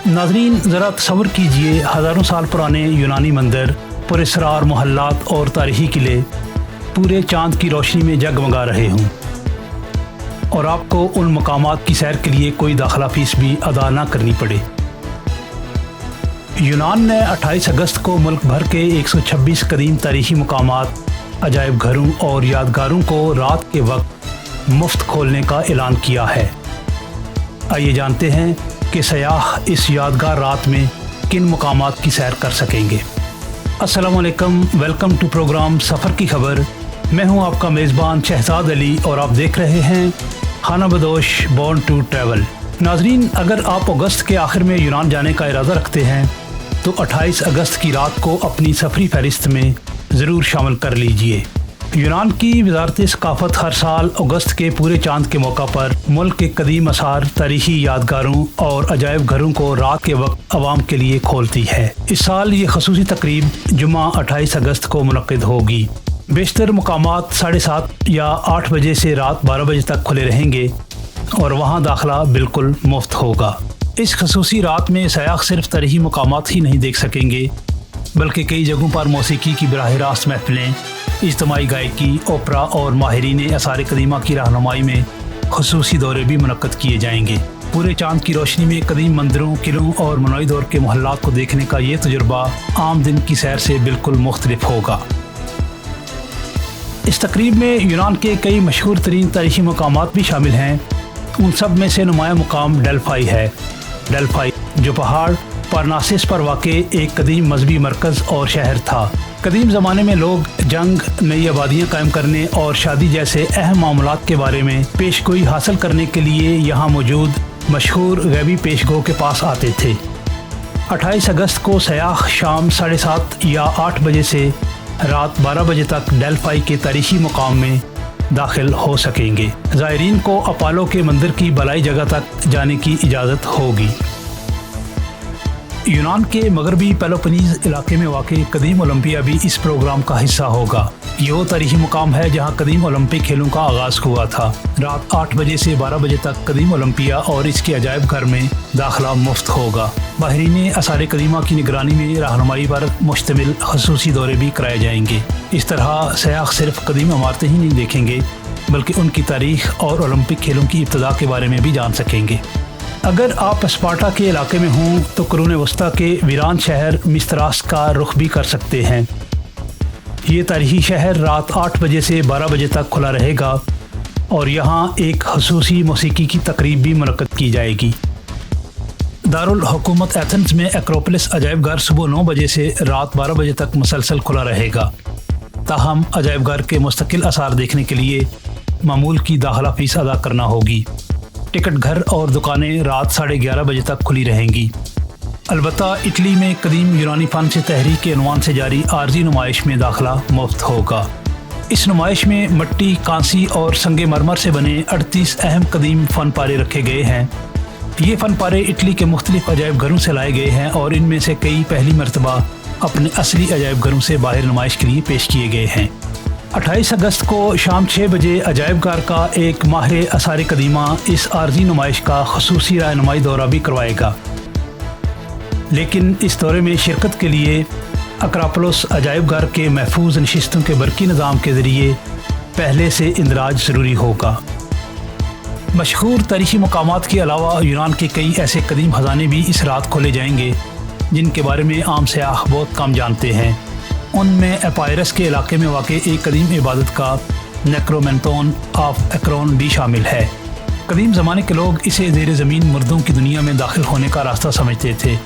नाजरीन, ज़रा तसव्वुर कीजिए, हज़ारों साल पुराने यूनानी मंदिर, पुरस्रार मोहल्लात और तारीखी किले पूरे चाँद की रोशनी में जगमगा रहे हों और आपको उन मकामात की सैर के लिए कोई दाखिला फ़ीस भी अदा ना करनी पड़े। यूनान ने 28 अगस्त को मुल्क भर के 126 कदीम तारीखी मकामात, अजायब घरों और यादगारों को रात के वक्त मुफ्त खोलने का ऐलान किया है। आइए जानते हैं कि सयाह इस यादगार रात में किन मकामात की सैर कर सकेंगे। अस्सलामु अलैकुम, वेलकम टू प्रोग्राम सफ़र की खबर। मैं हूं आपका मेज़बान शहजाद अली और आप देख रहे हैं खाना बदोश बॉर्न टू ट्रैवल। नाजरीन, अगर आप अगस्त के आखिर में यूनान जाने का इरादा रखते हैं तो 28 अगस्त की रात को अपनी सफरी फहरिस्त में ज़रूर शामिल कर लीजिए। यूनान की वजारत सकाफ़त हर साल अगस्त के पूरे चांद के मौका पर मुल्क के कदीम आसार, तारीखी यादगारों और अजायब घरों को रात के वक्त आवाम के लिए खोलती है। इस साल ये खसूसी तकरीब जुमा 28 अगस्त को मुनक्किद होगी। बेशतर मकामात 7:30 या 8 बजे से रात 12 बजे तक खुले रहेंगे और वहाँ दाखिला बिल्कुल मुफ्त होगा। इस खसूसी रात में सयाह सिर्फ तारीखी मकामात ही नहीं देख सकेंगे, बल्कि कई जगहों पर मौसीकी की बराह रास्त महफिलें, इज्तिमाई गायकी, ओपरा और माहिरीन आसार कदीमा की रहनुमाई में खसूसी दौरे भी मुनक्किद किए जाएंगे। पूरे चांद की रोशनी में कदीम मंदिरों, किलों और मनोई दौर के मोहल्लात को देखने का ये तजुर्बा आम दिन की सैर से बिल्कुल मुख्तलिफ होगा। इस तकरीब में यूनान के कई मशहूर तरीन तारीखी मकामात भी शामिल हैं। उन सब में से नुमाया मुकाम डेल्फाई है। डेल्फाई जो पहाड़ पारनासिस पर वाक़े एक कदीम मजहबी मरकज़ और शहर था। कदीम ज़माने में लोग जंग, नई आबादियाँ कायम करने और शादी जैसे अहम मामलात के बारे में पेशगोई हासिल करने के लिए यहाँ मौजूद मशहूर गैबी पेशगो के पास आते थे। 28 अगस्त को सयाह शाम 7:30 या 8 बजे से रात 12 बजे तक डेल्फाई के तारीखी मुकाम में दाखिल हो सकेंगे। ज़ायरीन को अपोलो के मंदिर की बलाई जगह तक जाने की इजाज़त होगी। यूनान के मगरबी पेलोपोनीज इलाके में वाक़ कदीम ओलंपिया भी इस प्रोग्राम का हिस्सा होगा। ये वो तारीखी मुकाम है जहाँ कदीम ओलंपिक खेलों का आगाज़ हुआ था। रात 8 बजे से 12 बजे तक कदीम ओलंपिया और इसके अजायब घर में दाखिला मुफ्त होगा। माहिरीन आसार कदीमा की निगरानी में रहनुमाई पर मुश्तमिल खसूसी दौरे भी कराए जाएंगे। इस तरह सयाह सिर्फ कदीम इमारतें ही नहीं देखेंगे, बल्कि उनकी तारीख और ओलंपिक खेलों की इब्तदा के बारे में भी जान सकेंगे। अगर आप स्पार्टा के इलाके में हों तो कुरून वस्ता के वीरान शहर मिस्त्रास का रुख भी कर सकते हैं। ये तारीखी शहर रात 8 बजे से 12 बजे तक खुला रहेगा और यहाँ एक खसूसी मौसीकी की तकरीब भी मुनक्किद की जाएगी। दारुल हुकूमत एथेंस में एक्रोपोलिस अजायब घर सुबह 9 बजे से रात 12 बजे तक मुसलसल खुला रहेगा। ताहम अजायब घर के मुस्तकिल आसार देखने के लिए मामूल की दाखिला फ़ीस अदा करना होगी। टिकट घर और दुकानें रात 11:30 बजे तक खुली रहेंगी। अलबत्ता इटली में कदीम यूनानी फ़न से तहरीक के उन्वान से जारी आर्जी नुमाइश में दाखिला मुफ्त होगा। इस नुमाइश में मट्टी, कांसी और संगे मरमर से बने 38 अहम कदीम फ़न पारे रखे गए हैं। ये फ़न पारे इटली के मुख्तलिफ अजायब घरों से लाए गए हैं और इनमें से कई पहली मरतबा अपने असली अजायब घरों से बाहर नुमाइश के लिए पेश किए गए हैं। 28 अगस्त को शाम 6 बजे अजायब घर का एक माहिर आसार कदीमा इस आर्जी नुमाइश का खसूसी रहनुमाई दौरा भी करवाएगा, लेकिन इस दौरे में शिरकत के लिए अक्रापोलिस अजायब घर के महफूज नशिस्तों के बरकी निज़ाम के ज़रिए पहले से इंदराज ज़रूरी होगा। मशहूर तारीखी मकामात के अलावा यूनान के कई ऐसे कदीम ख़जाने भी इस रात खोले जाएंगे जिनके बारे में आम सयाह बहुत कम जानते हैं। उनमें एपायरस के इलाके में वाक़ एक कदीम इबादत का नेक्रोमेंटोन ऑफ एक्रोन भी शामिल है। कदीम ज़माने के लोग इसे ज़ेर ज़मीन मुर्दों की दुनिया में दाखिल होने का रास्ता समझते थे।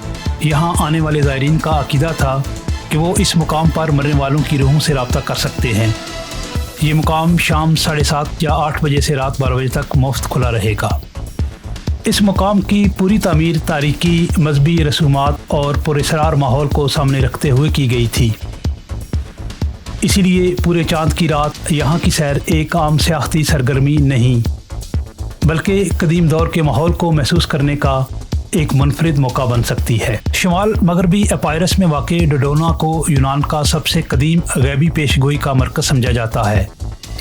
यहाँ आने वाले ज़ायरीन का अकीदा था कि वो इस मुकाम पर मरने वालों की रूहों से रब्ता कर सकते हैं। ये मुकाम शाम 7:30 या 8 बजे से रात 12 बजे तक मुफ्त खुला रहेगा। इस मुकाम की पूरी तामीर तारीकी, मजहबी रसूमात और पुरस्रार माहौल को सामने रखते हुए की गई थी। इसीलिए पूरे चांद की रात यहाँ की सैर एक आम सियाहती सरगर्मी नहीं, बल्कि कदीम दौर के माहौल को महसूस करने का एक मुनफरिद मौका बन सकती है। शुमाल मगरबी एपायरस में वाक़ डोडोना को यूनान का सबसे कदीम गैबी पेशगोई का मरकज़ समझा जाता है।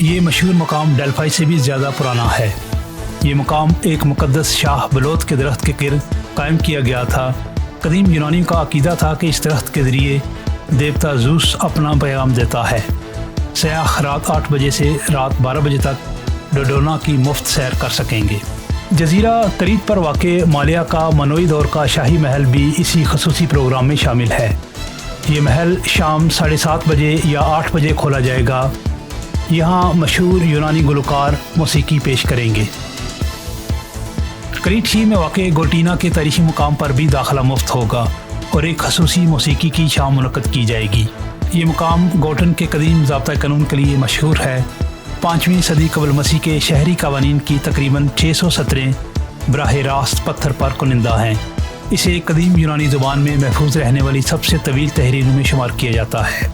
ये मशहूर मकाम डेल्फाई से भी ज़्यादा पुराना है। یہ مقام ایک مقدس شاہ بلوت کے درخت کے گرد قائم کیا گیا تھا۔ قدیم یونانیوں کا عقیدہ تھا کہ اس درخت کے ذریعے دیوتا زوس اپنا پیغام دیتا ہے۔ سیاح رات 8 بجے سے رات 12 بجے تک ڈوڈونا کی مفت سیر کر سکیں گے۔ جزیرہ کریت پر واقع مالیہ کا منوئی دور کا شاہی محل بھی اسی خصوصی پروگرام میں شامل ہے۔ یہ محل شام 7:30 بجے یا 8 بجے کھولا جائے گا۔ یہاں مشہور یونانی گلوکار موسیقی پیش کریں گے۔ کریٹ ہی میں واقع گوٹینا کے تاریخی مقام پر بھی داخلہ مفت ہوگا اور ایک خصوصی موسیقی کی شام منعقد کی جائے گی۔ یہ مقام گوٹن کے قدیم ضابطۂ قانون کے لیے مشہور ہے۔ 5ویں صدی قبل مسیح کے شہری قوانین کی تقریباً 600 سطریں براہ راست پتھر پر کنندہ ہیں۔ اسے قدیم یونانی زبان میں محفوظ رہنے والی سب سے طویل تحریروں میں شمار کیا جاتا ہے۔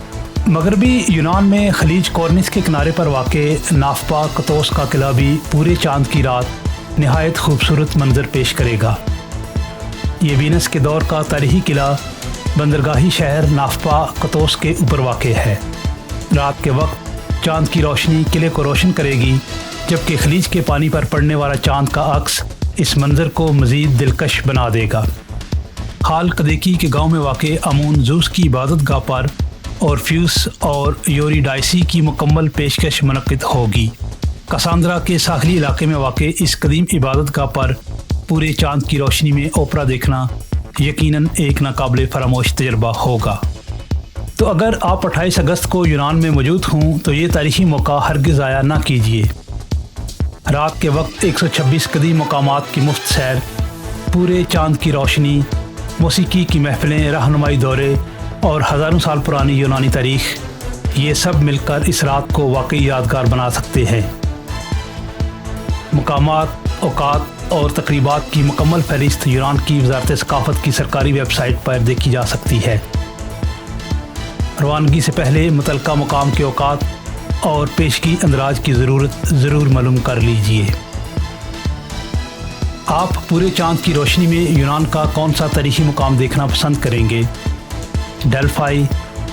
مغربی یونان میں خلیج کورنس کے کنارے پر واقع نافپا کتوس کا قلعہ بھی پورے چاند کی رات نہایت خوبصورت منظر پیش کرے گا۔ یہ وینس کے دور کا تاریخی قلعہ بندرگاہی شہر نافپا کتوس کے اوپر واقع ہے۔ رات کے وقت چاند کی روشنی قلعے کو روشن کرے گی، جبکہ خلیج کے پانی پر پڑنے والا چاند کا عکس اس منظر کو مزید دلکش بنا دے گا۔ حال قدیکی کے گاؤں میں واقع امون زوس کی عبادت گاہ پر اور فیوس اور یوریڈائسی کی مکمل پیشکش منعقد ہوگی۔ کساندرا کے ساحلی علاقے میں واقع اس قدیم عبادت گاہ پر پورے چاند کی روشنی میں اوپرا دیکھنا یقیناً ایک ناقابل فراموش تجربہ ہوگا۔ تو اگر آپ 28 اگست کو یونان میں موجود ہوں تو یہ تاریخی موقع ہرگز ضائع نہ کیجیے۔ رات کے وقت 126 قدیم مقامات کی مفت سیر، پورے چاند کی روشنی، موسیقی کی محفلیں، رہنمائی دورے اور ہزاروں سال پرانی یونانی تاریخ، یہ سب مل کر اس رات کو واقعی یادگار بنا سکتے ہیں۔ مقامات، اوقات اور تقریبات کی مکمل فہرست یونان کی وزارت ثقافت کی سرکاری ویب سائٹ پر دیکھی جا سکتی ہے۔ روانگی سے پہلے متعلقہ مقام کے اوقات اور پیشگی اندراج کی ضرورت ضرور معلوم کر لیجیے۔ آپ پورے چاند کی روشنی میں یونان کا کون سا تاریخی مقام دیکھنا پسند کریں گے؟ ڈیلفائی،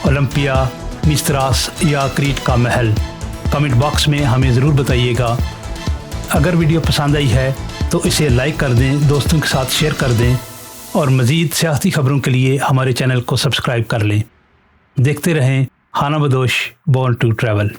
اولمپیا، میستراس یا کریٹ کا محل؟ کمنٹ باکس میں ہمیں ضرور بتائیے گا۔ اگر ویڈیو پسند آئی ہے تو اسے لائک کر دیں، دوستوں کے ساتھ شیئر کر دیں اور مزید سیاحتی خبروں کے لیے ہمارے چینل کو سبسکرائب کر لیں۔ دیکھتے رہیں خانہ بدوش، بورن ٹو ٹریول۔